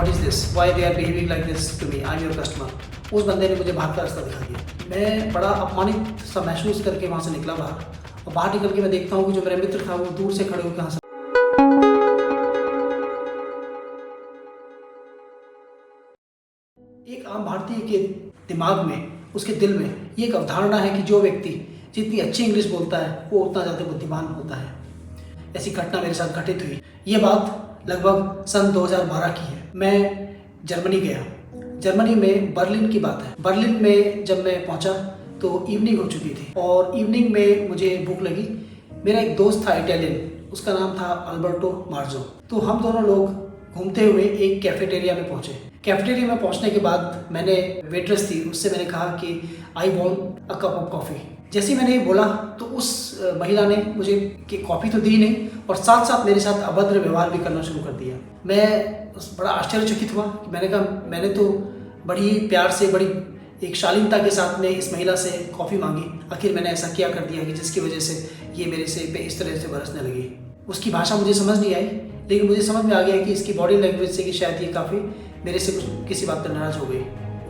What is this, why they are behaving like this to me, I am your customer. उस बंदे ने मुझे बाहर का रास्ता दिखा दिया। मैं बड़ा अपमानित सा महसूस करके वहाँ से निकला बाहर, और बाहर निकल के मैं देखता हूँ कि जो मेरा मित्र था वो दूर से खड़े होकर हंस। एक आम भारतीय के दिमाग में, उसके दिल में ये एक अवधारणा है कि जो व्यक्ति जितनी अच्छी इंग्लिश बोलता है वो उतना ज़्यादा बुद्धिमान होता है। ऐसी घटना मेरे साथ घटित हुई। ये बात लगभग सन 2012 की है। मैं जर्मनी गया। जर्मनी में बर्लिन की बात है। बर्लिन में जब मैं पहुंचा तो इवनिंग हो चुकी थी, और इवनिंग में मुझे भूख लगी। मेरा एक दोस्त था इटालियन, उसका नाम था अल्बर्टो मार्जो। तो हम दोनों लोग घूमते हुए एक कैफेटेरिया में पहुंचे। कैफेटेरिया में पहुंचने के बाद मैंने वेट्रेस थी, उससे मैंने कहा कि I want a cup of coffee. जैसे ही मैंने ये बोला तो उस महिला ने मुझे कि कॉफ़ी तो दी नहीं, और साथ साथ मेरे साथ अभद्र व्यवहार भी करना शुरू कर दिया। मैं बड़ा आश्चर्यचकित हुआ कि मैंने कहा, मैंने तो बड़ी प्यार से, बड़ी एक शालीनता के साथ में इस महिला से कॉफ़ी मांगी, आखिर मैंने ऐसा क्या कर दिया कि जिसकी वजह से ये मेरे से इस तरह से बरसने लगी। उसकी भाषा मुझे समझ नहीं आई, लेकिन मुझे समझ में आ गया कि इसकी बॉडी लैंग्वेज से कि शायद ये काफ़ी मेरे से किसी बात पर नाराज़ हो गई।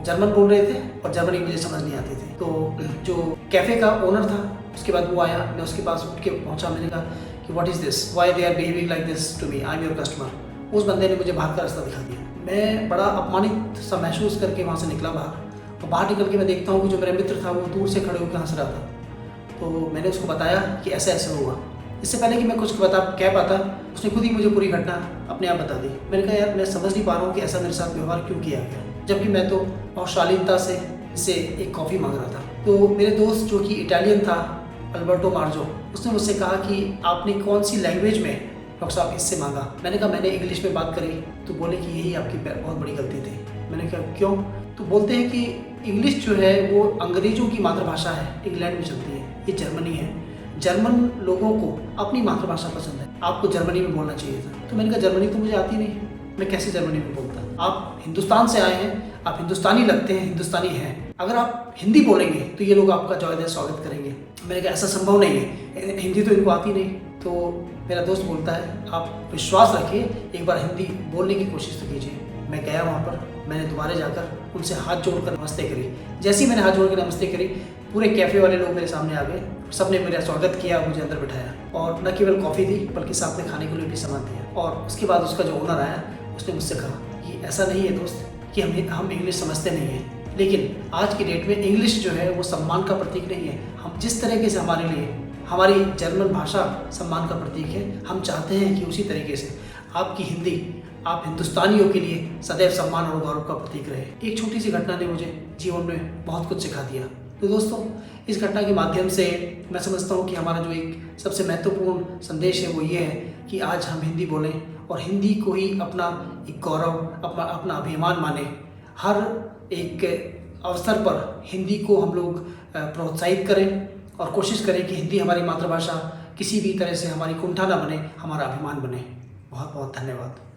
जर्मन बोल रहे थे और जर्मनी मुझे समझ नहीं आती थी। तो जो कैफ़े का ओनर था, उसके बाद वो आया, मैं उसके पास उठ के पहुंचा। मैंने कहा कि what is this, why they are behaving like this to me, I am your customer. उस बंदे ने मुझे बाहर का रास्ता दिखा दिया। मैं बड़ा अपमानित सा महसूस करके वहाँ से निकला बाहर, और बाहर निकल के मैं देखता हूँ कि जो मेरा मित्र था वो दूर से खड़े होकर हंस रहा था। तो मैंने उसको बताया कि ऐसा ऐसा हुआ। इससे पहले कि मैं कुछ कह पाता, उसने खुद ही मुझे पूरी घटना अपने आप बता दी। मैंने कहा, यार मैं समझ नहीं पा रहा हूँ कि ऐसा मेरे साथ व्यवहार क्यों किया गया, जबकि मैं तो बहुत शालीनता से एक कॉफ़ी मांग रहा था। तो मेरे दोस्त जो कि इटालियन था, अल्बर्टो मार्जो, उसने मुझसे कहा कि आपने कौन सी लैंग्वेज में डॉक्टर साहब इससे मांगा। मैंने कहा, मैंने इंग्लिश में बात करी। तो बोले कि यही आपकी बहुत बड़ी गलती थी। मैंने कहा, क्यों? तो बोलते हैं कि इंग्लिश जो है वो अंग्रेज़ों की मातृभाषा है, इंग्लैंड में चलती है, ये जर्मनी है। जर्मन लोगों को अपनी मातृभाषा पसंद है, आपको जर्मनी में बोलना चाहिए था। तो मैंने कहा, जर्मनी तो मुझे आती नहीं, मैं कैसे जर्मनी में बोलता? आप हिंदुस्तान से आए हैं, आप हिंदुस्तानी लगते हैं, हिंदुस्तानी हैं। अगर आप हिंदी बोलेंगे तो ये लोग आपका जयदेव स्वागत करेंगे। मैंने कहा, ऐसा संभव नहीं है, हिंदी तो इनको आती नहीं। तो मेरा दोस्त बोलता है, आप विश्वास रखिए, एक बार हिंदी बोलने की कोशिश तो कीजिए। मैं गया वहाँ पर, मैंने दोबारा जाकर उनसे हाथ जोड़कर नमस्ते करी। जैसे ही मैंने हाथ जोड़कर नमस्ते करी, पूरे कैफ़े वाले लोग मेरे सामने आ गए, सबने मेरा स्वागत किया, मुझे अंदर बिठाया, और न केवल कॉफ़ी दी बल्कि साथ में खाने के लिए भी सामान दिया। और उसके बाद उसका जो ओनर आया, उसने मुझसे कहा कि ऐसा नहीं है दोस्त कि हम इंग्लिश समझते नहीं हैं, लेकिन आज की डेट में इंग्लिश जो है वो सम्मान का प्रतीक नहीं है। हम जिस तरीके से हमारे लिए हमारी जर्मन भाषा सम्मान का प्रतीक है, हम चाहते हैं कि उसी तरीके से आपकी हिंदी आप हिंदुस्तानियों के लिए सदैव सम्मान और गौरव का प्रतीक रहे। एक छोटी सी घटना ने मुझे जीवन में बहुत कुछ सिखा दिया। तो दोस्तों, इस घटना के माध्यम से मैं समझता हूँ कि हमारा जो एक सबसे महत्वपूर्ण संदेश है वो ये है कि आज हम हिंदी बोलें और हिंदी को ही अपना एक गौरव, अपना अभिमान माने। हर एक अवसर पर हिंदी को हम लोग प्रोत्साहित करें और कोशिश करें कि हिंदी हमारी मातृभाषा किसी भी तरह से हमारी कुंठा ना बने, हमारा अभिमान बने। बहुत बहुत धन्यवाद।